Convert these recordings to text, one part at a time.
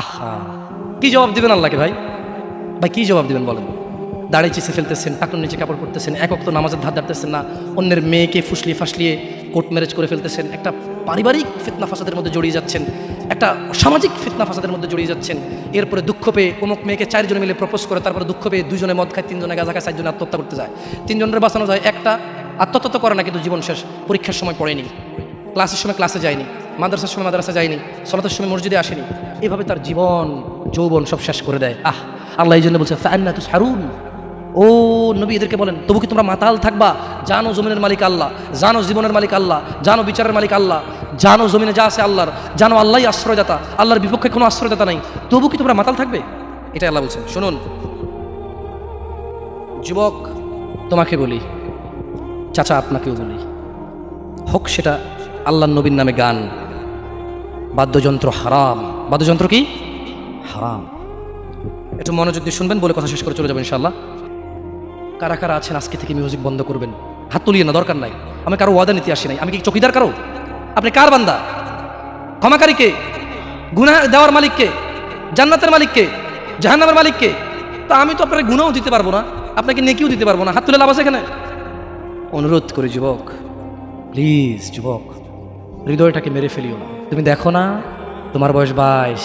আহা, কি জবাব দিবেন আল্লাহকে ভাই? ভাই কি জবাব দিবেন বলেন? দাড়ি চিছে ফেলতেছেন, টাকুর নিচে কাপড় পরতেছেন, একক তো নামাজের ধার ধারতেছেন না, অন্যের মেয়েকে ফুসলিয়ে ফাসলিয়ে কোর্ট ম্যারেজ করে ফেলতেছেন, একটা পারিবারিক ফিতনা ফাসাদের মধ্যে জড়িয়ে যাচ্ছেন, একটা সামাজিক ফিতনা ফাসাদের মধ্যে জড়িয়ে যাচ্ছেন। এরপরে দুঃখ পেয়ে অমুক মেয়েকে 4 জনে মিলে প্রপোজ করে, তারপরে দুঃখ পেয়ে 2 জনে মদ খায়, 3 জনে গাঁজা খায়, 4 জনে আত্মহত্যা করতে যায়। 3 জনের বাঁচানো যায়, একটা আত্মহত্যা তো করে না, কিন্তু জীবন শেষ। পরীক্ষার সময় পড়েনি, ক্লাসের সময় ক্লাসে যায়নি, মাদ্রাসার সময় মাদ্রাসা যায়নি, সলাতের সময় মসজিদে আসেনি, এভাবে তার জীবন যৌবন সব শেষ করে দেয়। আল্লাহ এই জন্য বলছে ফাআন্না তুসহারুন, ও নবী এদেরকে বলেন তবু কি তোমরা মাতাল থাকবা? জানো জমিনের মালিক আল্লাহ, জানো জীবনের মালিক আল্লাহ, জানো বিচারের মালিক আল্লাহ, জানো জমিনে যা আছে আল্লাহর, জানো আল্লাহই আশ্রয়দাতা, আল্লাহর বিপক্ষে কোনো আশ্রয়দাতা নাই, তবু কি তোমরা মাতাল থাকবে? এটা আল্লাহ বলছেন। শুনুন যুবক, তোমাকে বলি, চাচা আপনাকেও বলি, হোক সেটা আল্লাহর নবীর নামে গান, বাদ্যযন্ত্র হারাম। বাদ্যযন্ত্র কি হারাম? একটু মনোযোগ দিয়ে শুনবেন, বলে কথা শেষ করে চলে যাবেন ইনশাআল্লাহ। কারা কারা আছেন আজকে থেকে মিউজিক বন্ধ করবেন? হাত তুলিয়ে না, দরকার নাই। আমি কারো ওয়াদা নিতে আসি নাই। আমি কি চকিদার কারো? আপনি কার বান্দা? ক্ষমাকারীকে? গুনাহ দেওয়ার মালিককে? জান্নাতের মালিককে? জাহান্নামের মালিককে? তা আমি তো আপনার গুনাহও দিতে পারবো না, আপনাকে নেকিও দিতে পারবো না, হাত তুলে লাভ আছে এখানে? অনুরোধ করি যুবক, প্লিজ যুবক, হৃদয়টাকে মেরে ফেলিও না। তুমি দেখো না, তোমার বয়স 22,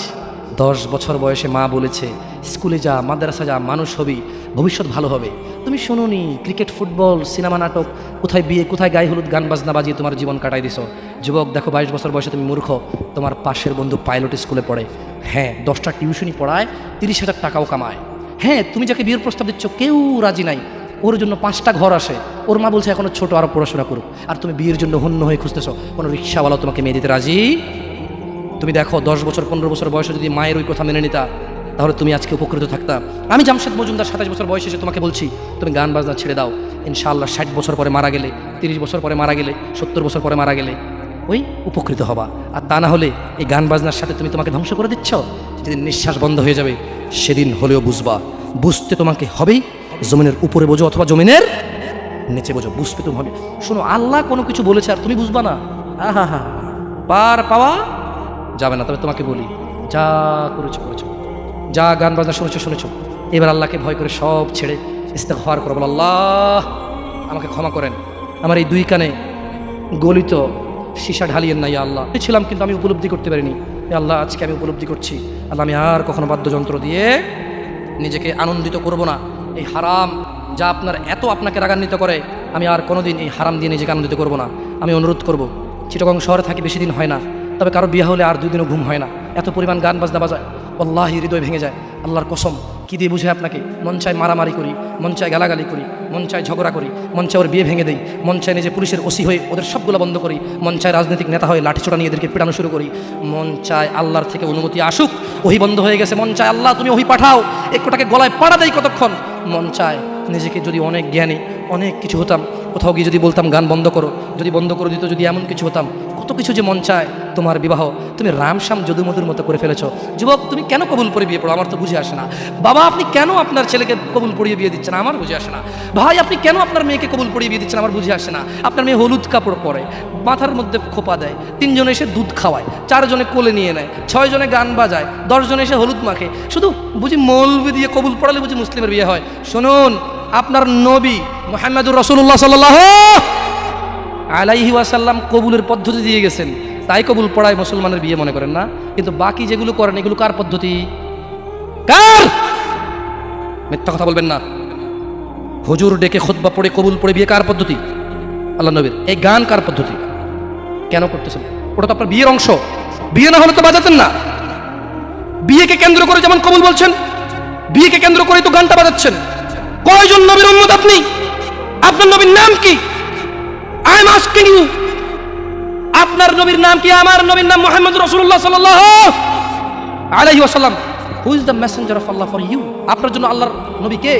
10 বছর বয়সে মা বলেছে স্কুলে যা, মাদ্রাসা যা, মানুষ হবি, ভবিষ্যৎ ভালো হবে। তুমি শোনোনি ক্রিকেট, ফুটবল, সিনেমা, নাটক, কোথায় বিয়ে, কোথায় গায়ে হলুদ, গান বাজনা বাজিয়ে তোমার জীবন কাটাই দিছো। যুবক দেখো, 22 বছর বয়সে তুমি মূর্খ। তোমার পাশের বন্ধু পাইলট স্কুলে পড়ে, হ্যাঁ 10টা টিউশনি পড়ায়, 30,000 টাকাও কামায়। হ্যাঁ তুমি যাকে বিয়ের প্রস্তাব দিচ্ছ কেউ রাজি নাই, ওর জন্য 5টা ঘর আসে, ওর মা বলছে এখনো ছোট, আরো পড়াশোনা করুক, আর তুমি বিয়ের জন্য হন্য হয়ে খুঁজতেছো। কোনো রিক্সাওয়ালাও তোমাকে মেয়ে দিতে রাজি? তুমি দেখো 10 বছর 15 বছর বয়সে যদি মায়ের ওই কথা মেনে নিতা, তাহলে তুমি আজকে উপকৃত থাকতা। আমি জামশেদ মজুমদার 27 বছর বয়সে এসে তোমাকে বলছি তুমি গান বাজনা ছেড়ে দাও। ইনশাআল্লাহ 60 বছর পরে মারা গেলে, 30 বছর পরে মারা গেলে, 70 বছর পরে মারা গেলে ওই উপকৃত হবা। আর তা না হলে এই গান বাজনার সাথে তুমি তোমাকে ধ্বংস করে দিচ্ছ। যেদিন নিঃশ্বাস বন্ধ হয়ে যাবে সেদিন হলেও বুঝবা। বুঝতে তোমাকে হবেই, জমিনের উপরে বোঝো অথবা জমিনের নিচে বোঝো, বুঝতে তুমি হবে। শোনো, আল্লাহ কোনো কিছু বলেছে আর তুমি বুঝবা না, আহা পার পাওয়া যাবে না। তবে তোমাকে বলি, যা করেছো করেছো, যা গান বাজনা শুনেছো শুনেছো, এবার আল্লাহকে ভয় করে সব ছেড়ে ইস্তেগফার করো, বলো আল্লাহ আমাকে ক্ষমা করেন, আমার এই 2 কানে গলিত সীসা ঢালিয়েন না ইয়া আল্লাহ। ছিলাম কিন্তু আমি উপলব্ধি করতে পারিনি, আল্লাহ আজকে আমি উপলব্ধি করছি। আল্লাহ আমি আর কখনো বাদ্যযন্ত্র দিয়ে নিজেকে আনন্দিত করব না। এই হারাম যা আপনার এত আপনাকে রাগান্বিত করে, আমি আর কোনোদিন এই হারাম দিয়ে নিজেকে আনন্দিত করব না। আমি অনুরোধ করব, চিটাগং শহরে থাকি, বেশি দিন হয় না, তবে কারো বিয়ে হলে আর 2 দিনও ঘুম হয় না, এত পরিমাণ গান বাজনা বাজায়, আল্লাহি হৃদয় ভেঙে যায়। আল্লাহর কসম, কী দিয়ে বুঝে আপনাকে? মন চায় মারামারি করি, মন চায় গালাগালি করি, মন চায় ঝগড়া করি, মন চায় ওর বিয়ে ভেঙে দেই, মন চায় নিজে পুলিশের ওসি হয়ে ওদের সবগুলো বন্ধ করি, মন চায় রাজনৈতিক নেতা হয়ে লাঠিছোড়া নিয়ে এদেরকে পেটানো শুরু করি, মন চায় আল্লাহর থেকে অনুমতি আসুক, ওহি বন্ধ হয়ে গেছে, মন চায় আল্লাহ তুমি ওহি পাঠাও, একটাকে গলায় পাড়া দেয় কতক্ষণ, মন চায় নিজেকে যদি অনেক জ্ঞানী অনেক কিছু হতাম, কোথাও গিয়ে যদি বলতাম গান বন্ধ করো, যদি বন্ধ করে দিত, যদি এমন কিছু হতাম, কত কিছু যে মন চায়। তোমার বিবাহ তুমি রামশ্যাম যদুমধুর মতো করে ফেলেছো। যুবক তুমি কেন কবুল পড়ে বিয়ে পড়ো? আমার তো বুঝে আসে না। বাবা আপনি কেন আপনার ছেলেকে কবুল পড়িয়ে বিয়ে দিচ্ছেন? আমার বুঝে আসে না। ভাই আপনি কেন আপনার মেয়েকে কবুল পড়িয়ে বিয়ে দিচ্ছেন? আমার বুঝে আসে না। আপনার মেয়ে হলুদ কাপড় পরে, মাথার মধ্যে খোপা দেয়, 3 জনে এসে দুধ খাওয়ায়, 4 জনে কোলে নিয়ে নেয়, 6 জনে গান বাজায়, 10 জনে এসে হলুদ মাখে, শুধু বুঝি মৌলবি দিয়ে কবুল পড়ালে বুঝি মুসলিমের বিয়ে হয়? শুনুন, আপনার নবী মুহাম্মদুর রাসূলুল্লাহ সাল্লাল্লাহু আলাইহি ওয়াসাল্লাম কবুলের পদ্ধতি দিয়ে গেছেন, তাই কবুল পড়ায় মুসলমানের বিয়ে মনে করেন না। কিন্তু বাকি যেগুলো করেন এগুলো কার পদ্ধতি? কার? মিথ্যা কথা বলবেন না। হুজুর ডেকে খুতবা পড়ে কবুল পড়ে বিয়ে কার পদ্ধতি? আল্লাহ নবীর। এই গান কার পদ্ধতি? কেন করতেছেন? ওটা তো আপনার বিয়ের অংশ, বিয়ে না হলে তো বাজাতেন না। বিয়েকে কেন্দ্র করে যেমন কবুল বলছেন, বিয়েকে কেন্দ্র করে তো গানটা বাজাচ্ছেন। কয়জন নবীর উম্মত আপনি? আপনার নবীর নাম কি? আই এম আস্কিং ইউ, আপনার নবীর নাম কি? আমার নবীর নাম মুহাম্মদ রাসূলুল্লাহ সাল্লাল্লাহু আলাইহি ওয়াসাল্লাম। Who is the messenger of Allah for you? আপনার জন্য আল্লাহর নবী কে?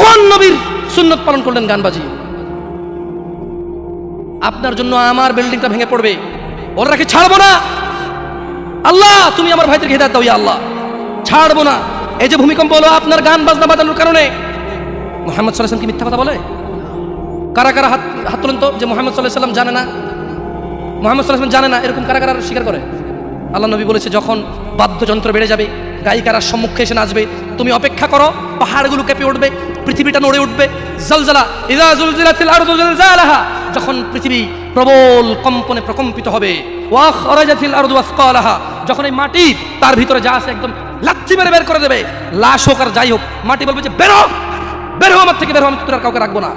কোন নবীর সুন্নাত পালন করলেন গান বাজিয়ে? আপনার জন্য আমার বিল্ডিংটা ভেঙে পড়বে, ওরা রাখে ছাড়বো না। আল্লাহ তুমি আমার ভাইদেরকে হিদায়াত দাও ইয়া আল্লাহ, ছাড়বো না। এই যে ভূমিকম্প হলো আপনার গান বাজনা বাজানোর কারণে। মুহাম্মদ সাল্লাল্লাহু আলাইহি ওয়াসাল্লাম কি মিথ্যা কথা বলে? কারা কারা হাত তোলেন তো যে মুহাম্মদ সাল্লাল্লাহু আলাইহি ওয়াসাল্লাম জানে না, মুহাম্মদ সাল্লাল্লাহু আলাইহি ওয়াসাল্লাম জানে না, এরকম কারা কারা স্বীকার করে? আল্লাহ নবী বলেছে, যখন বাদ্যযন্ত্র বেড়ে যাবে, গায়িকারা সম্মুখে এসে নাচবে, তুমি অপেক্ষা করো, পাহাড়গুলো কেঁপে উঠবে, পৃথিবীটা নড়ে উঠবে। জালজালা ইযা যুলজিলাতিল আরদু জিলজালাহা, যখন পৃথিবী প্রবল কম্পনে প্রকম্পিত হবে। ওয়া খরাজাতিল আরদু আসকালাহা, যখন এই মাটি তার ভিতরে যা আছে একদম লাথি মেরে বের করে দেবে, লাশ হোক আর যাই হোক, মাটি বলবে যে বের হও, বের হও আমার থেকে, বের হও, আমি তোর আর কাউকে রাখবো না।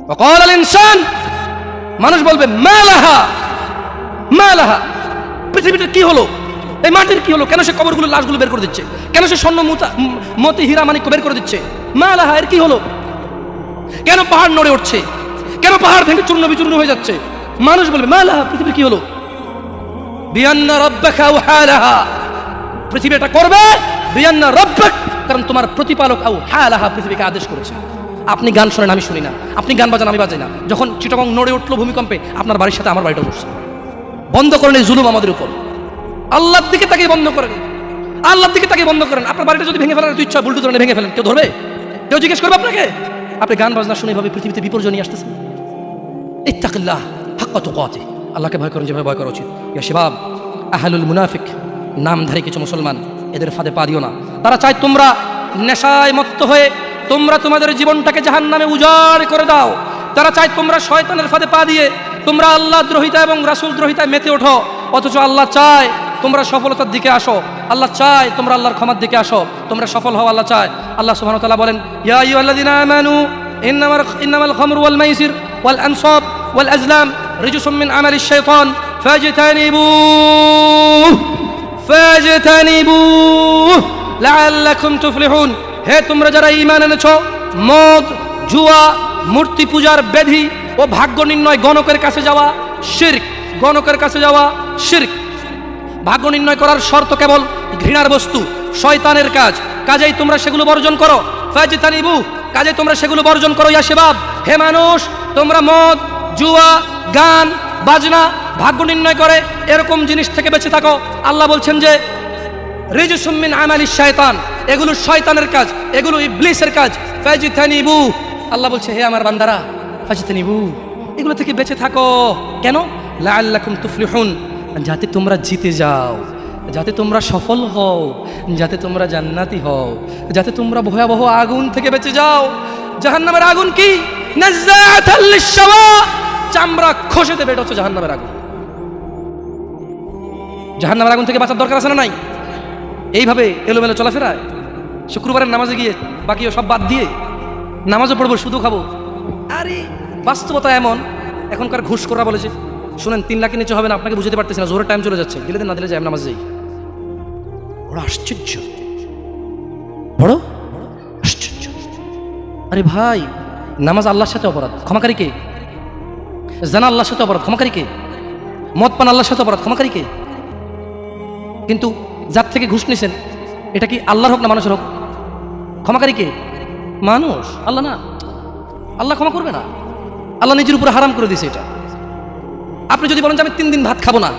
ওয়াকাল আল ইনসান, মানুষ বলবে মালাহা মালাহা, পৃথিবীটা কি হলো, এই মাটির কি হলো, কেন সে কবরগুলো লাশগুলো বের করে দিচ্ছে, কেন সে স্বর্ণ মতি হীরা মানিক বের করে দিচ্ছে, মালাহা, এর কি হলো, কেন পাহাড় নড়ে উঠছে, কেন পাহাড় ভেঙে চূর্ণ বিচূর্ণ হয়ে যাচ্ছে। মানুষ বলবে মালাহা, পৃথিবীর কি হলো, বিআন্না রাব্বাকা আওহালাহা, পৃথিবী এটা করবে, বিআন্না রাব্বাক, কারণ তোমার প্রতিপালক আওহালাহা পৃথিবীকে আদেশ করেছে। আপনি গান শোনেন, আমি শুনি না, আপনি গান বাজান, আমি বাজাই না। যখন চিটাগং নড়ে উঠলো ভূমিকম্পে, আপনার বাড়ির সাথে আমার বাড়িটা উঠছে। বন্ধ করেন এই জুলুম আমাদের উপর, আল্লাহর দিকে তাকিয়ে বন্ধ করেন, আল্লাহর দিকে তাকিয়ে বন্ধ করেন। আপনার বাড়িটা যদি ভেঙে ফেলার ইচ্ছা, বুলডোজারে ভেঙে ফেলেন, কেউ ধরবে? কেউ জিজ্ঞেস করবে আপনাকে? আপনি গান বাজনা শুনে ভাবে পৃথিবীতে বিপর্যয় নিয়ে আসতেছেন। ইত্তাকিল্লাহ হাক্কা তুকাতিহ, আল্লাহকে ভয় করেন যেভাবে ভয় করা উচিত। ইয়া শিবাব, আহলুল মুনাফিক, নামধারী কিছু মুসলমান, এদের ফাঁদে পা দিও না। তারা চায় তোমরা নেশায় মত্ত হয়ে তোমরা তোমাদের জীবনটাকে জাহান্নামে উজাড় করে দাও। তারা চায় তোমরা শয়তানের ফাঁদে পা দিয়ে তোমরা আল্লাহ দ্রোহিতা এবং রাসূল দ্রোহিতায় মেতে ওঠো, অথচ আল্লাহ চায় তোমরা সফলতার দিকে আসো, আল্লাহ চায় তোমরা আল্লাহর ক্ষমার দিকে আসো, তোমরা সফল হও, আল্লাহ চায়। আল্লাহ সুবহানাহু ওয়া তাআলা বলেন, ইয়া আইয়ুহাল্লাযীনা আমানু ইন্নামাল খামরু ওয়াল মাইসির ওয়াল আনসাব ওয়াল আজলাম রিজসুম মিন আমালিশ শাইতান ফাজতানিবুহু লাআল্লাকুম তুফলিহুন। হে তোমরা যারা ঈমান এনেছো, মদ, জুয়া, মূর্তি পূজার ব্যাধি ও ভাগ্য নির্ণয় গণকের কাছে যাওয়া শিরক, গণকের কাছে যাওয়া শিরক। ভাগ্য নির্ণয় করার শর্ত কেবল ঘৃণার বস্তু, শয়তানের কাজ, কাজেই তোমরা সেগুলো বর্জন করো। ফাজতানিবু, কাজেই তোমরা সেগুলো বর্জন করো। ইয়া শিবাব, হে মানুষ, তোমরা মদ, জুয়া, গান বাজনা, ভাগ্য নির্ণয় করে এরকম জিনিস থেকে বেঁচে থাকো। আল্লাহ বলছেন যে রিজসুম মিন আমালিশ শায়তান, এগুলো শয়তানের কাজ, এগুলো ইবলিসের কাজ। ফাজতানিবু, আল্লাহ বলছে হে আমার বান্দারা, ফাজতানিবু, এগুলো থেকে বেঁচে থাকো। কেন? লাআল্লাকুম তুফলিহুন, যাতে তোমরা জিতে যাও, যাতে তোমরা সফল হও, যাতে তোমরা জান্নাতি হও, যাতে তোমরা ভয়াবহ আগুন থেকে বেঁচে যাও। জাহান্নামের আগুন কি? নাযাআতাল লিশশাওয়া, চামড়া খসে দেবে, এটা হচ্ছে জাহান্নামের আগুন। জাহান্নামের আগুন থেকে বাঁচার দরকার আছে না নাই? এইভাবে এলোমেলো চলাফেরায়, শুক্রবারের নামাজে গিয়ে বাকিও সব বাদ দিয়ে নামাজও পড়বো, শুধু খাবো। আরে বাস্তবতা এমন, এখনকার ঘুষখোররা বলেছে শুনেন 3 লাখের নিচে হবে না, আপনাকে বুঝতে পারতেছি না, জোরের টাইম চলে যাচ্ছে, দিলে না দিলে যাই নামাজ যাই। বড় আশ্চর্য, বড় আশ্চর্য। আরে ভাই, নামাজ আল্লাহর সাথে অপরাধ, ক্ষমাকারী কে? জানা আল্লাহর সাথে অপরাধ, ক্ষমাকারী কে? মদ পান আল্লাহর সাথে অপরাধ, ক্ষমাকারী কে? কিন্তু যার থেকে ঘুষ নিছেন, এটা কি আল্লাহর হোক না মানুষের হোক? ক্ষমাকারী কে? মানুষ, আল্লাহ না। আল্লাহ ক্ষমা করবে না, আল্লাহ নিজের উপরে হারাম করে দিয়েছে এটা। আপনি যদি বলেন যে আমি 3 দিন ভাত খাবো না,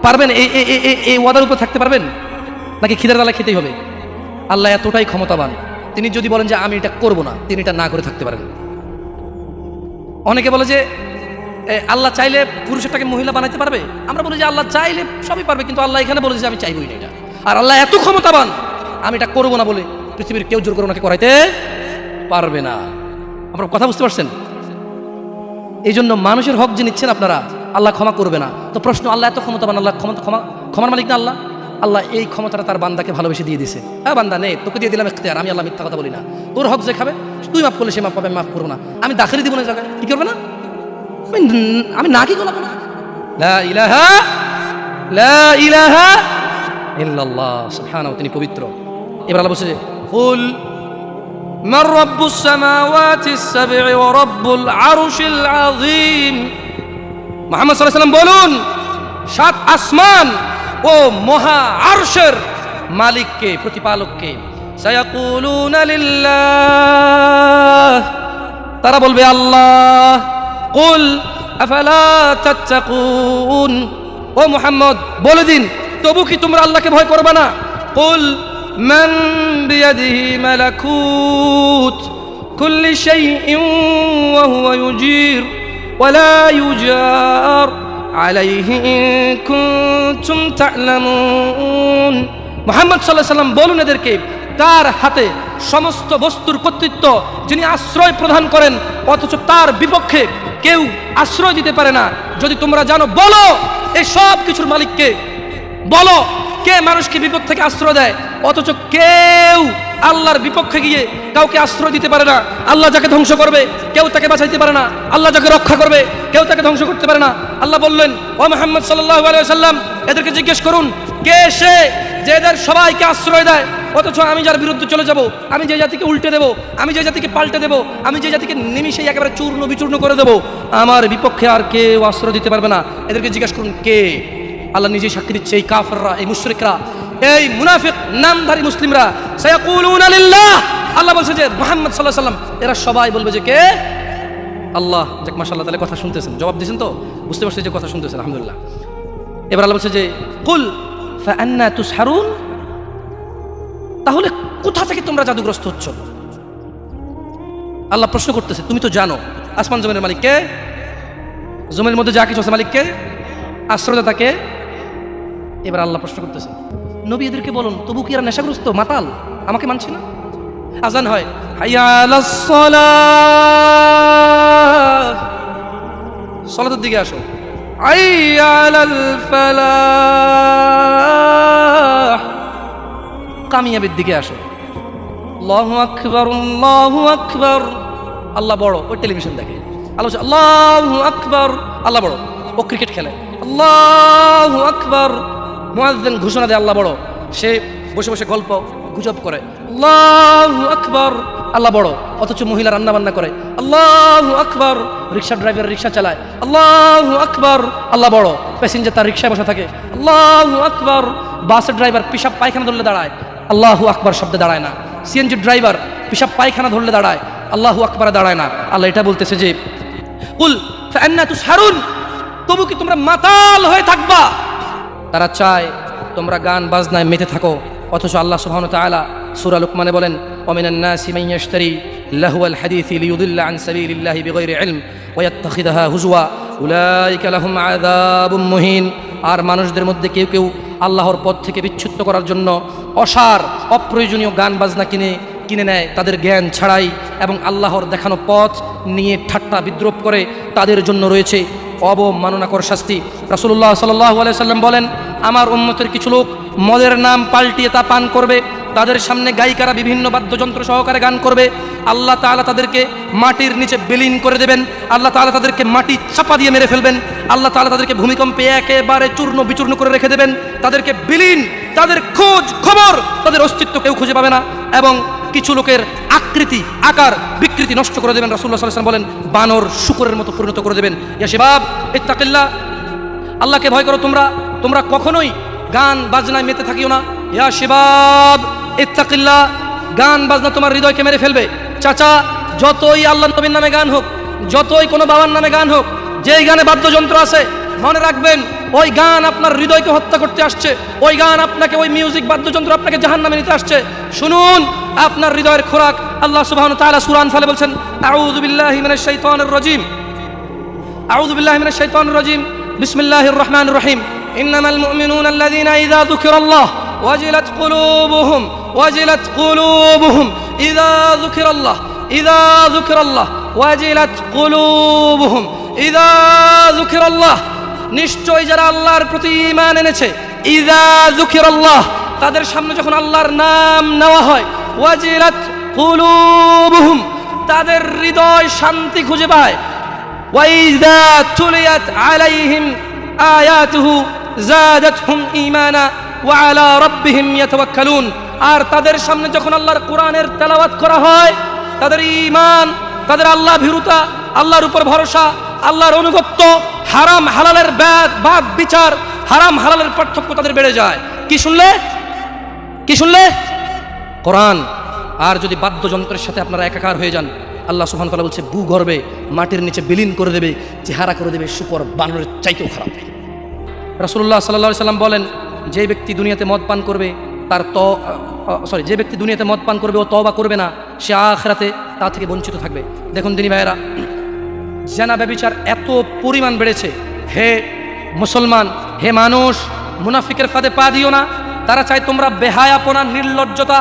পারবেন? এই ওয়াদার উপর থাকতে পারবেন? নাকি খিদের বেলা খেতেই হবে? আল্লাহ এতটাই ক্ষমতাবান, তিনি যদি বলেন যে আমি এটা করবো না, তিনি এটা না করে থাকতে পারেন। অনেকে বলে যে আল্লাহ চাইলে পুরুষটাকে মহিলা বানাইতে পারবে। আমরা বলি যে আল্লাহ চাইলে সবই পারবে, কিন্তু আল্লাহ এখানে বলে যে আমি চাইবই না এটা। আর আল্লাহ এত ক্ষমতাবান, আমি এটা করবো না বলে পৃথিবীর কেউ জোর করে ওনাকে করাইতে পারবে না। আপনারা কথা বুঝতে পারছেন? এই জন্য মানুষের হক যে নিচ্ছেন আপনারা, আল্লাহ ক্ষমা করবে না। তো প্রশ্ন, আল্লাহ এত ক্ষমতাবান, আল্লাহ ক্ষমার মালিক না আল্লাহ? আল্লাহ এই ক্ষমতাটা তার বান্দাকে ভালোবেসে দিয়ে দিছে। হ্যাঁ বান্দা নে, তোকে দিয়ে দিলাম ইখতিয়ার, আমি আল্লাহ মিথ্যা কথা বলি না। তোর হক যে খাবে, তুই মাফ করলে সে মাফ পাবে, আমি মাফ করবো না। আমি দাখিলি দিব না জায়গায়, কি করবে না? আমি না কি গোলাবো না। লা ইলাহা ইল্লাল্লাহ, সুবহানাহু, তিনি পবিত্র। এবার আল্লাহ বলছে, কুল মান রাব্বুস সামাওয়াতিস সাব'i ওয়া রাব্বুল আরশিল আযীম। মুহাম্মদ সাল্লাল্লাহু আলাইহি ওয়াসাল্লাম বলুন, 7 আসমান ও মহা আরশের মালিককে, প্রতিপালককে। সায়াকুলুনা লিল্লাহ, তারা বলবে আল্লাহ। কুল আফালা তাত্তাকুন, ও মুহাম্মদ বলে দিন, তবু কি তোমরা আল্লাহকে ভয় করবে না? কুল মান বিয়াদিহি মালাকুত কুল্লি শাইইন ওয়া হুয়া ইউজির ওয়া লা ইউজার আলাইহি ইন কুনতুম তা'লামুন। মুহাম্মদ সাল্লাল্লাহু আলাইহি ওয়াসাল্লাম বলুন এদেরকে, তার হাতে সমস্ত বস্তুর কর্তৃত্ব, যিনি আশ্রয় প্রদান করেন অথচ তার বিপক্ষে কেউ আশ্রয় দিতে পারে না। যদি তোমরা জানো বলো এই সব কিছুর মালিককে, বলো কে মানুষকে বিপদ থেকে আশ্রয় দেয় অথচ কেউ আল্লাহর বিপক্ষে গিয়ে কাউকে আশ্রয় দিতে পারে না। আল্লাহ যাকে ধ্বংস করবে কেউ তাকে বাঁচাইতে পারে না, আল্লাহ যাকে রক্ষা করবে কেউ তাকে ধ্বংস করতে পারে না। আল্লাহ বললেন, ও মুহাম্মদ সাল্লাল্লাহু আলাইহি ওয়াসাল্লাম, এদেরকে জিজ্ঞেস করুন কে সে যে এদের সবাইকে আশ্রয় দেয় অথচ আমি যার বিরুদ্ধে চলে যাব, আমি যে জাতিকে উল্টে দেব, আমি যে জাতিকে পাল্টে দেব, আমি যে জাতিকে নিমিষেই একেবারে চূর্ণ বিচূর্ণ করে দেব, আমার বিপক্ষে আর কেউ আশ্রয় দিতে পারবে না। এদেরকে জিজ্ঞেস করুন কে। আল্লাহ নিজেই সাক্ষী দিচ্ছে, এই কাফেররা, এই মুশরিকরা, এই মুনাফিক নামধারী মুসলিমরা, সায়াকুলুনা লিল্লাহ, আল্লাহ বলছে যে মুহাম্মদ সাল্লাল্লাহু আলাইহি ওয়াসাল্লাম এরা সবাই বলবে যে কে? আল্লাহ। যাক মাশাআল্লাহ, তাহলে কথা শুনতেছেন, জবাব দিয়েছেন তো, বুঝতে পারছেন যে কথা শুনতেছেন, আলহামদুলিল্লাহ। এবার আল্লাহ বলছে যে কুল ফাআন্না তুসহারুন, তাহলে কোথা থেকে তোমরা জাদুগ্রস্ত হচ্ছ? আল্লাহ প্রশ্ন করতেছে, তুমি তো জানো আসমান জমিনের মালিক কে, জমির মধ্যে যা কিছু আছে মালিক কে, আশ্রয়দাতা কে। এবার আল্লাহ প্রশ্ন করতেছে, নবী এদেরকে বলুন, তবু কি এরা নেশাগ্রস্ত মাতাল, আমাকে মানছে না? আজান হয়, হাইয়া আলাস সালাহ, সালাতের দিকে আসো, হাইয়া আলাল ফালাহ, কামিয়াবির দিকে আসো, আল্লাহু আকবার আল্লাহু আকবার, আল্লাহ বড়, ওই টেলিভিশন দেখে, আল্লাহ বলছে আল্লাহু আকবার, আল্লাহ বড়, ও ক্রিকেট খেলে, আল্লাহু আকবার, মুয়াজ্জিন ঘোষণা দেয় আল্লাহ বড়, সে বসে বসে গল্প গুজব করে, আল্লাহু আকবার, আল্লাহ বড়, অথচ মহিলা রান্না বান্না করে, আল্লাহু আকবার, রিক্সা ড্রাইভার রিক্সা চালায়, আল্লাহু আকবার, আল্লাহ বড়, প্যাসেঞ্জার তার রিক্সায় বসে থাকে, আল্লাহু আকবার, বাসের ড্রাইভার পিশাব পায়খানা ধরলে দাঁড়ায়, আল্লাহু আকবার শব্দে দাঁড়ায় না, সিএনজি ড্রাইভার পিশাব পায়খানা ধরলে দাঁড়ায়, আল্লাহু আকবার দাঁড়ায় না। আল্লাহ এটা বলতেছে যে কুল ফাআন্না তুসহারুন, তবু কি তোমরা মাতাল হয়ে থাকবা? তারা চায় তোমরা গান বাজনায় মেতে থাকো, অথচ আল্লাহ সুবহানাহু ওয়া তাআলা সূরা লুকমানে বলেন, ওয়ামিনান নাসি মান ইয়াশতারি লাহওয়াল হাদিসি লিয়ুদিল্লা আন সাবিলিল্লাহি বিগাইরি ইলম ওয়া ইয়াত্তাখিযাহা হুজওয়া উলাইকা লাহুম আযাবুম মুহিন। আর মানুষদের মধ্যে কেউ কেউ আল্লাহর পথ থেকে বিচ্যুত করার জন্য অসার অপ্রয়োজনীয় গান বাজনা কিনে নেয় তাদের জ্ঞান ছাড়াই, এবং আল্লাহর দেখানো পথ নিয়ে ঠাট্টা বিদ্রুপ করে, তাদের জন্য রয়েছে অবমাননাকর শাস্তি। রাসূলুল্লাহ সাল্লাল্লাহু আলাইহি ওয়াসাল্লাম বলেন, আমার উম্মতের কিছু লোক মদের নাম পাল্টিয়ে তা পান করবে, তাদের সামনে গায়িকারা বিভিন্ন বাদ্যযন্ত্র সহকারে গান করবে, আল্লাহ তাআলা তাদেরকে মাটির নিচে বিলীন করে দেবেন, আল্লাহ তাআলা তাদেরকে মাটি চাপা দিয়ে মেরে ফেলবেন, আল্লাহ তাআলা তাদেরকে ভূমিকম্পে একেবারে চূর্ণ বিচূর্ণ করে রেখে দেবেন, তাদেরকে বিলীন, তাদের খোঁজ খবর, তাদের অস্তিত্ব কেউ খুঁজে পাবে না, এবং কিছু লোকের আকৃতি আকার বিকৃতি নষ্ট করে দেবেন। রাসূলুল্লাহ সাল্লাল্লাহু আলাইহি ওয়াসাল্লাম বলেন, বানর শুকরের মতো পরিণত করে দেবেন। ইয়া শাবাব ইত্তাকিল্লাহ, আল্লাহকে ভয় করো তোমরা, তোমরা কখনোই গান বাজনায় মেতে থাকিও না। ইয়া শাবাব ইত্তাকিল্লাহ, গান বাজনা তোমার হৃদয়কে মেরে ফেলবে। চাচা, যতই আল্লাহ নবীর নামে গান হোক, যতই কোনো বাবার নামে গান হোক, যেই গানে বাদ্যযন্ত্র আছে, মনে রাখবেন ওই গান আপনার হৃদয়কে হত্যা করতে আসছে, ওই গান আপনাকে, ওই মিউজিক বাদ্যযন্ত্র আপনাকে জাহান্নামে নিতে আসছে। শুনুন, আপনার হৃদয়ের খোরাক আল্লাহ সুবহানাহু ওয়া তাআলা সূরা আনফালে বলছেন, আউযু বিল্লাহি মিনাশ শাইতানির রাজীম, আউযু বিল্লাহি মিনাশ শাইতানির রাজীম, বিসমিল্লাহির রহমানির রহিম, ইন্নামাল মুমিনুনা আল্লাযীনা ইযা যুকিরাল্লাহ ওয়াজিলাত কুলুবুহুম ওয়াজিলাত কুলুবুহুম ইযা যুকিরাল্লাহ ইযা যুকিরাল্লাহ ওয়াজিলাত কুলুবুহুম ইযা যুকিরাল্লাহ, নিশ্চয় যারা আল্লাহর প্রতি ঈমান এনেছে, ইযা যুকিরাল্লাহ, তাদের সামনে যখন আল্লাহর নাম নেওয়া হয়, ওয়াজিলাত কুলুবুহুম, তাদের হৃদয় শান্তি খুঁজে পায়, ওয়া ইযা তুলিয়াত আলাইহিম আয়াতুহু যাদাতহুম ঈমানা ওয়া আলা রাব্বিহিম ইয়াতাওয়াক্কালুন, আর তাদের সামনে যখন আল্লাহর কোরআনের তেলাওয়াত করা হয়, তাদের ঈমান, তাদের আল্লাহ ভীরুতা, আল্লাহর উপর ভরসা, আল্লাহর অনুগত্য, হারাম হালালের বাদ বিচার, হারাম হালালের পার্থক্য তাদের বেড়ে যায়। কি শুনলে? কি শুনলে? কোরআন। আর যদি বাদ্যযন্ত্রের সাথে আপনারা একাকার হয়ে যান, আল্লাহ সুবহানাহু ওয়া তাআলা বলছে ভূগর্ভে মাটির নিচে বিলীন করে দেবে, চেহারা করে দেবে শুকর বানরের চাইতেও খারাপ। রাসূলুল্লাহ সাল্লাল্লাহু আলাইহি সাল্লাম বলেন, যে ব্যক্তি দুনিয়াতে মদ পান করবে যে ব্যক্তি দুনিয়াতে মদ পান করবে ও তওবা করবে না, সে আখিরাতে তা থেকে বঞ্চিত থাকবে। দেখুন দিনী ভাইয়েরা, জানা ব্যভিচার এত পরিমাণ বেড়েছে, হে মুসলমান, হে মানুষ, মুনাফিকের ফাঁদে পা দিও না। তারা চায় তোমরা বেহায়াপনা, নির্লজ্জতা,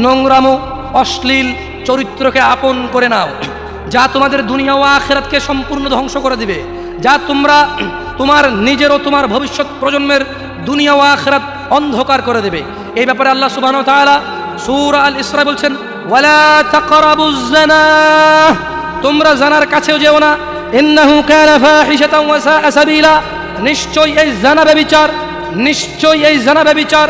নোংরামো, অশ্লীল চরিত্রকে আপন করে নাও, যা তোমাদের দুনিয়া ও আখিরাতকে সম্পূর্ণ ধ্বংস করে দিবে, যা তোমার নিজের ও তোমার ভবিষ্যৎ প্রজন্মের দুনিয়া ও আখিরাত অন্ধকার করে দেবে। এই ব্যাপারে আল্লাহ সুবহানাহু ওয়া তাআলা সূরা আল ইসরা বলছেন, ওয়ালা তাকরাবুজ জিনা, তোমরা জানার কাছেও যেও না, ইন্নাহু কানা ফাহিশাতাও ওয়া সাআ সাবিলা, নিশ্চয়ই এই জানা ব্যভিচার, নিশ্চয়ই এই জানা ব্যভিচার,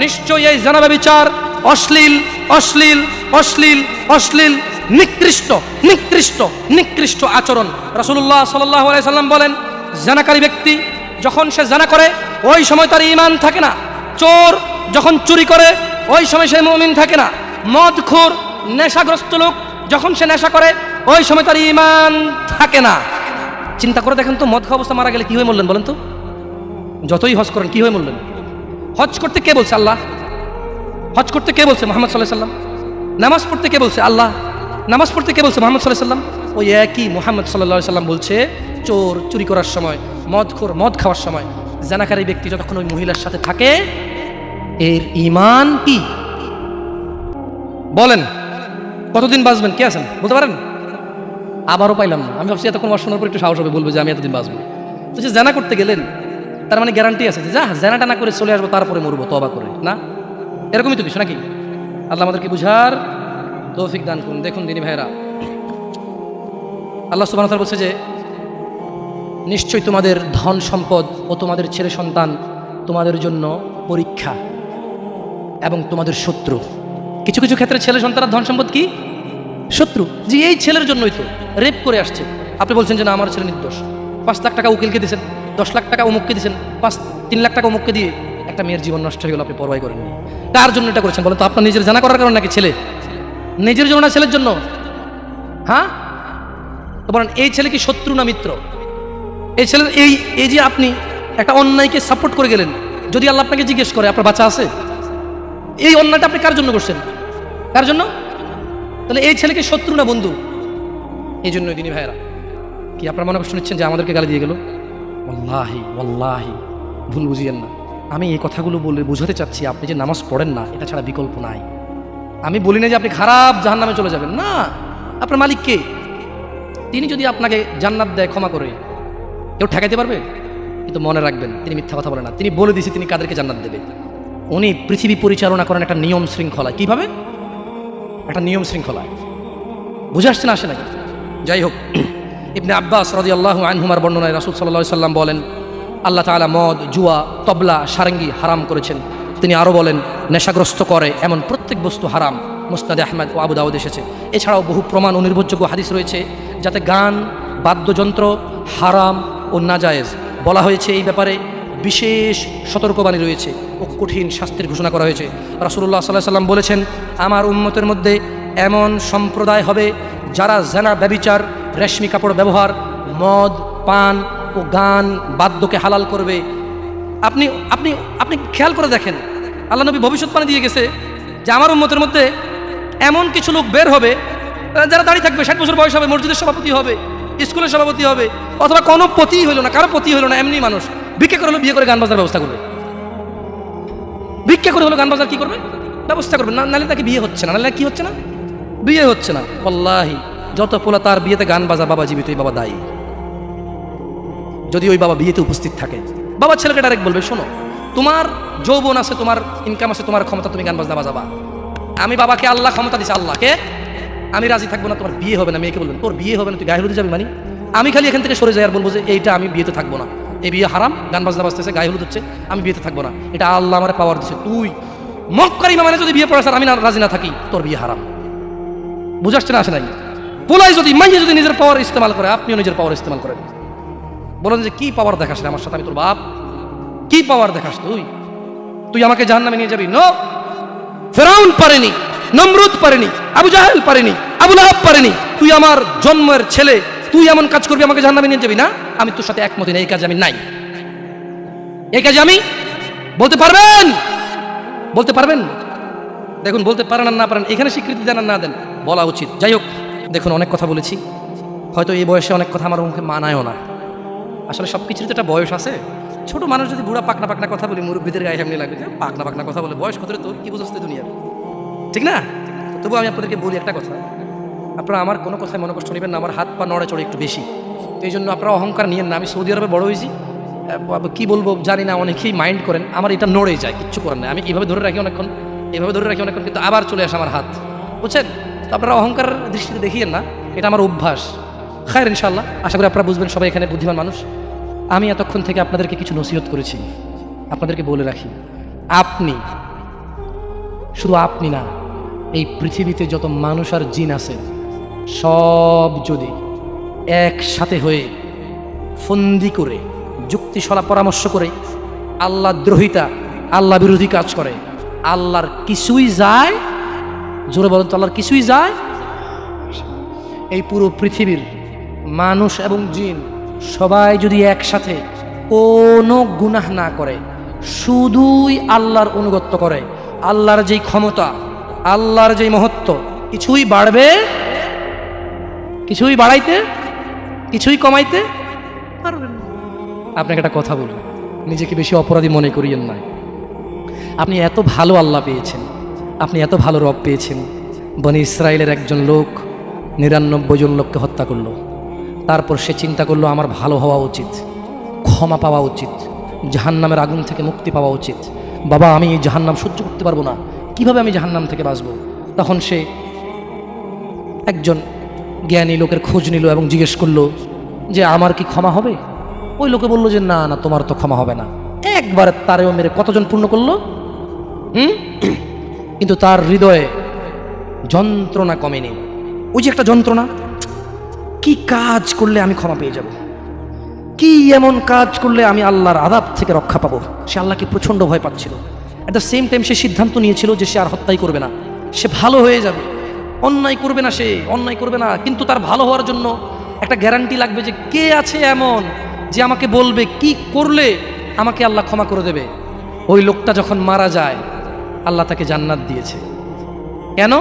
নিশ্চয়ই এই জানা ব্যভিচার অশ্লীল, অশ্লীল, অশ্লীল, অশ্লীল, নিকৃষ্ট, নিকৃষ্ট, নিকৃষ্ট আচরণ। রাসূলুল্লাহ সাল্লাল্লাহু আলাইহি সাল্লাম বলেন, জানাকারী ব্যক্তি যখন সে জানা করে ওই সময় তার ঈমান থাকে না। চোর যখন চুরি করে ওই সময় সে মুমিন থাকে না। মদখোর, নেশাগ্রস্ত লোক যখন সে নেশা করে ওই সময় তার ঈমান থাকে না। চিন্তা করে দেখেন তো, মদ খাওয়া অবস্থা মারা গেলে কি হয়ে মরলেন বলেন তো? যতই হজ করেন কি হয়ে মরলেন? হজ করতে কে বলছে? আল্লাহ। হজ করতে কে বলছে? মুহাম্মদ সাল্লাল্লাহু আলাইহি সাল্লাম। নামাজ পড়তে কে বলছে? আল্লাহ। নামাজ পড়তে কে বলছে? মুহাম্মদ সাল্লাল্লাহু আলাইহি সাল্লাম। ওই একই মুহাম্মদ সাল্লাল্লাহু আলাইহি সাল্লাম বলছে, চোর চুরি করার সময়, মদখোর মদ খাওয়ার সময়, জানাকারী ব্যক্তি যতক্ষণ ওই মহিলার সাথে থাকে এর ঈমান কি? বলেন কতদিন বাঁচবেন? কে আছেন বলতে পারেন? আবারও পাইলাম না। আমি ভাবছি এতক্ষণ ওয়াজ শোনার পর একটু সাহস হবে, বলবো যে আমি এতদিন বাঁচবো। তো যে জানা করতে গেলেন তার মানে গ্যারান্টি আছে যে যা জানাটা না করে চলে আসবো, তারপরে মরবো তওবা করে? না, এরকমই তো কিছু নাকি? আল্লাহ আমাদেরকে বুঝার তৌফিক দান করুন। দেখুন দিনী ভাইরা, আল্লাহ সুবহানাহু ওয়া তাআলা বলছে যে নিশ্চয়ই তোমাদের ধন সম্পদ ও তোমাদের ছেলে সন্তান তোমাদের জন্য পরীক্ষা এবং তোমাদের শত্রু। কিছু কিছু ক্ষেত্রে ছেলে সন্তানের ধন সম্পদ কি? শত্রু। যে এই ছেলের জন্যই তো রেপ করে আসছে, আপনি বলছেন যে না আমার ছেলে নির্দোষ। 5 লাখ টাকা উকিলকে দিয়েছেন, 10 লাখ টাকা অমুককে দিয়েছেন, 3 লাখ টাকা অমুককে দিয়ে একটা মেয়ের জীবন নষ্ট হয়ে গেল, আপনি পরোয়াই করেননি। কার জন্য এটা করেছেন বলেন তো? আপনার নিজের জানা করার কারণে নাকি ছেলে? নিজের জন্য না ছেলের জন্য? হ্যাঁ, তো বলেন এই ছেলে কি শত্রু না মিত্র? এই ছেলে এই যে আপনি একটা অন্যায়কে সাপোর্ট করে গেলেন, যদি আল্লাহ আপনাকে জিজ্ঞেস করে আপনার বাচ্চা আছে, এই অন্যায়টা আপনি কার জন্য করছেন? কার জন্য? তাহলে এই ছেলেকে শত্রু না বন্ধু? এই জন্যই দিনী ভাইয়েরা, কি আপনার মনে কষ্ট নিচ্ছেন যে আমাদেরকে গালি দিয়ে গেল? ওয়াল্লাহি ওয়াল্লাহি ভুল বুঝিয়েন না। আমি এই কথাগুলো বলে বোঝাতে চাচ্ছি, আপনি যে নামাজ পড়েন না এটা ছাড়া বিকল্প নাই। আমি বলি না যে আপনি খারাপ জাহান্নামে চলে যাবেন, না। আপনার মালিক কে? তিনি যদি আপনাকে জান্নাত দেয় ক্ষমা করে, কেউ ঠেকাইতে পারবে? কিন্তু মনে রাখবেন, তিনি মিথ্যা কথা বলেন না। তিনি বলে দিয়েছে তিনি কাদেরকে জান্নাত দেবে। উনি পৃথিবী পরিচালনা করেন একটা নিয়ম শৃঙ্খলা। কিভাবে? একটা নিয়ম শৃঙ্খলা। বুঝে আসছে না? আসে নাকি? যাই হোক, ইবনে আব্বাস রাদিয়াল্লাহু আনহুমার বর্ণনায় রাসূল সাল্লাল্লাহু আলাইহি সাল্লাম বলেন, আল্লাহ তাআলা মদ, জুয়া, তবলা, সারেঙ্গি হারাম করেছেন। তিনি আরও বলেন, নেশাগ্রস্ত করে এমন প্রত্যেক বস্তু হারাম। মুসনাদে আহমদ ও আবু দাউদ এসেছে। এছাড়াও বহু প্রমাণ ও নির্ভরযোগ্য হাদিস রয়েছে যাতে গান, বাদ্যযন্ত্র হারাম ও নাজায়েজ বলা হয়েছে। এই ব্যাপারে বিশেষ সতর্কবাণী রয়েছে ও কঠিন শাস্তির ঘোষণা করা হয়েছে। রাসূলুল্লাহ সাল্লাল্লাহু আলাইহি সাল্লাম বলেছেন, আমার উম্মতের মধ্যে এমন সম্প্রদায় হবে যারা জেনা, ব্যভিচার, রেশমি কাপড় ব্যবহার, মদ, পান ও গান, বাদ্যকে হালাল করবে। আপনি আপনি আপনি খেয়াল করে দেখেন, আল্লাহ নবী ভবিষ্যৎবাণী দিয়ে গেছে যে আমার উম্মতের মধ্যে এমন কিছু লোক বের হবে যারা দাঁড়িয়ে থাকবে, 60 বছর বয়স হবে, মসজিদের সভাপতি হবে, স্কুলের সভাপতি হবে, অথবা কোনো পতিই হইল না, কারো পতি হইল না, এমনি মানুষ ভিক্ষা করে হলো বিয়ে করে গান বাজার ব্যবস্থা করবে। ভিক্ষা করে হলো গান বাজার কি করবে? ব্যবস্থা করবে। না, নাহলে তাকে বিয়ে হচ্ছে না। নাহলে কি হচ্ছে না? বিয়ে হচ্ছে না। ওয়াল্লাহি যত পোলা তার বিয়েতে গান বাজা, বাবা জীবিত, এই বাবা দায়ী। যদি ওই বাবা বিয়েতে উপস্থিত থাকে, বাবা ছেলেকে ডাইরেক্ট বলবে, শোনো, তোমার যৌবন আছে, তোমার ইনকাম আছে, তোমার ক্ষমতা, তুমি গান বাজনা বাজাবা। আমি বাবাকে আল্লাহ ক্ষমতা দিছে, আল্লাহকে আমি রাজি থাকবো না, তোমার বিয়ে হবে না। মেয়েকে বলবেন তোর বিয়ে হবে না, তুই গায়ে হলুদে যাবি। মানে আমি খালি এখান থেকে সরে যাই আর বলবো যে এইটা আমি বিয়েতে থাকবো না, এই বিয়ে হারাম, গান বাজনা বাজতেছে, গায়ে হলুদ হচ্ছে, আমি বিয়েতে থাকবো না, এটা আল্লাহ আমার পাওয়ার দিচ্ছে। তুই মক্কার ইমামে যদি বিয়ে পড়াস আর আমি রাজি না থাকি, তোর বিয়ে হারাম। বুঝাচ্ছে না? আসে নাই? পোলাই যদি মাইয়ে যদি নিজের পাওয়ার ইস্তেমাল করে, আপনিও নিজের পাওয়ার ইস্তেমাল করেন। বলেন যে কি পাওয়ার দেখাস আমার সাথে? আমি তোর বাপ, কি পাওয়ার দেখাস তুই? তুই আমাকে জাহান্নামে নিয়ে যাবি? নো, ফেরাউন পারেনি, নমরুদ পারেনি, আবু জাহেল পারেনি, আবু লাহাব পারেনি। তুই আমার জন্মের ছেলে, তুই এমন কাজ করবি আমাকে জাহান্নামে নিয়ে যাবি? না, আমি তোর সাথে একমত না, এই কাজে আমি নাই। এই কাজে আমি বলতে পারবেন? বলতে পারবেন? দেখুন, বলতে পারেন আর না পারেন, এখানে স্বীকৃতি দেন আর না দেন, বলা উচিত। যাই হোক, দেখুন অনেক কথা বলেছি, হয়তো এই বয়সে অনেক কথা আমার মুখে মানায়ও না। আসলে সব কিছুর তো একটা বয়স আছে। ছোট মানুষ যদি বুড়া পাকনা পাকনা কথা বলি, মুরব্বীদের গায়ে এমনি লাগবে, পাকনা পাকনা কথা বলে, বয়স কত রে তোর, কি বুঝতে দুনিয়ার, ঠিক না? তবু আমি আপনাদেরকে বলি একটা কথা, আপনারা আমার কোনো কথায় মনে কষ্ট নেবেন না, আমার হাত পা নড়ে চড়ে একটু বেশি, তো এই জন্য আপনারা অহংকার নিয়েন না। আমি সৌদি আরবে বড় হয়েছি, কি বলবো জানি না, অনেকেই মাইন্ড করেন, আমার এটা নড়ে যায়, কিচ্ছু করার নেই, আমি এইভাবে ধরে রাখি অনেকক্ষণ, এইভাবে ধরে রাখি অনেকক্ষণ, কিন্তু আবার চলে আসে আমার হাত, বুঝছেন? তো আপনারা অহংকার দৃষ্টিতে দেখিয়েন না, এটা আমার অভ্যাস। খায়ের ইনশাল্লাহ, আশা করি আপনারা বুঝবেন, সবাই এখানে বুদ্ধিমান মানুষ। আমি এতক্ষণ থেকে আপনাদেরকে কিছু নসিহত করেছি, আপনাদেরকে বলে রাখি, আপনি, শুধু আপনি না, এই পৃথিবীতে যত মানুষ আর জিন আছে সব যদি একসাথে হয়ে ফন্দি করে যুক্তি সলা পরামর্শ করে আল্লাহ দ্রোহিতা, আল্লাহ বিরোধী কাজ করে, আল্লাহর কিছুই যায়, জোরে বলেন তো, আল্লাহর কিছুই যায়। এই পুরো পৃথিবীর মানুষ এবং জিন সবাই যদি একসাথে কোনো গুনাহ না করে, শুধুই আল্লাহর অনুগত্য করে, আল্লাহর যেই ক্ষমতা, আল্লাহর যেই মহত্ব, কিছুই বাড়বে, কিছুই বাড়াইতে, কিছুই কমাইতে পারবেন না। আপনাকে একটা কথা বলি, নিজেকে বেশি অপরাধী মনে করিয়েন না। আপনি এত ভালো আল্লাহ পেয়েছেন, আপনি এত ভালো রব পেয়েছেন। বনি ইসরায়েলের একজন লোক 99 জন লোককে হত্যা করলো, তারপর সে চিন্তা করলো আমার ভালো হওয়া উচিত, ক্ষমা পাওয়া উচিত, জাহান্নামের আগুন থেকে মুক্তি পাওয়া উচিত। বাবা, আমি এই জাহান্নাম সহ্য করতে পারবো না, কিভাবে আমি জাহান্নাম থেকে বাঁচবো? তখন সে একজন জ্ঞানী লোকের খোঁজ নিল এবং জিজ্ঞেস করলো যে আমার কি ক্ষমা হবে? ওই লোকে বললো যে না না, তোমার তো ক্ষমা হবে না। একবার তারেও মেরে কতজন পূর্ণ করলো? কিন্তু তার হৃদয়ে যন্ত্রণা কমেনি। ওই যে একটা যন্ত্রণা, কি কাজ করলে আমি ক্ষমা পেয়ে যাব, কি এমন কাজ করলে আমি আল্লাহর আযাব থেকে রক্ষা পাবো। সে আল্লাহকে প্রচণ্ড ভয় পাচ্ছিল। অ্যাট দ্য সেম টাইম সে সিদ্ধান্ত নিয়েছিল যে সে আর হত্যাই করবে না, সে ভালো হয়ে যাবে, অন্যায় করবে না, সে অন্যায় করবে না। কিন্তু তার ভালো হওয়ার জন্য একটা গ্যারান্টি লাগবে যে কে আছে এমন যে আমাকে বলবে কি করলে আমাকে আল্লাহ ক্ষমা করে দেবে। ওই লোকটা যখন মারা যায়, আল্লাহ তাকে জান্নাত দিয়েছে। কেন?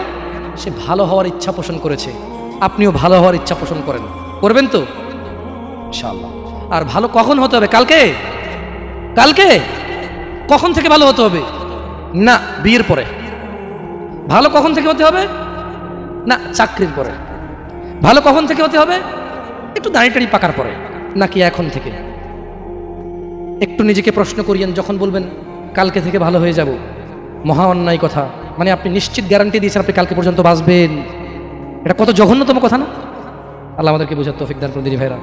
সে ভালো হওয়ার ইচ্ছা পোষণ করেছে। আপনিও ভালো হওয়ার ইচ্ছা পোষণ করেন, করবেন তো ইনশাআল্লাহ। আর ভালো কখন হতে হবে? কালকে? কালকে কখন থেকে ভালো হতে হবে? না বিয়ের পরে। ভালো কখন থেকে হতে হবে? না চাকরির পরে। ভালো কখন থেকে হতে হবে? একটু দাঁড়িটাড়ি পাকার পরে, নাকি এখন থেকে? একটু নিজেকে প্রশ্ন করিয়েন, যখন বলবেন কালকে থেকে ভালো হয়ে যাব, মহা অন্যায় কথা। মানে আপনি নিশ্চিত গ্যারান্টি দিয়েছেন আপনি কালকে পর্যন্ত বাঁচবেন। এটা কত জঘন্যতম কথা না? আল্লাহ আমাদেরকে বোঝার তৌফিক দান করুন দিদি ভাইরা।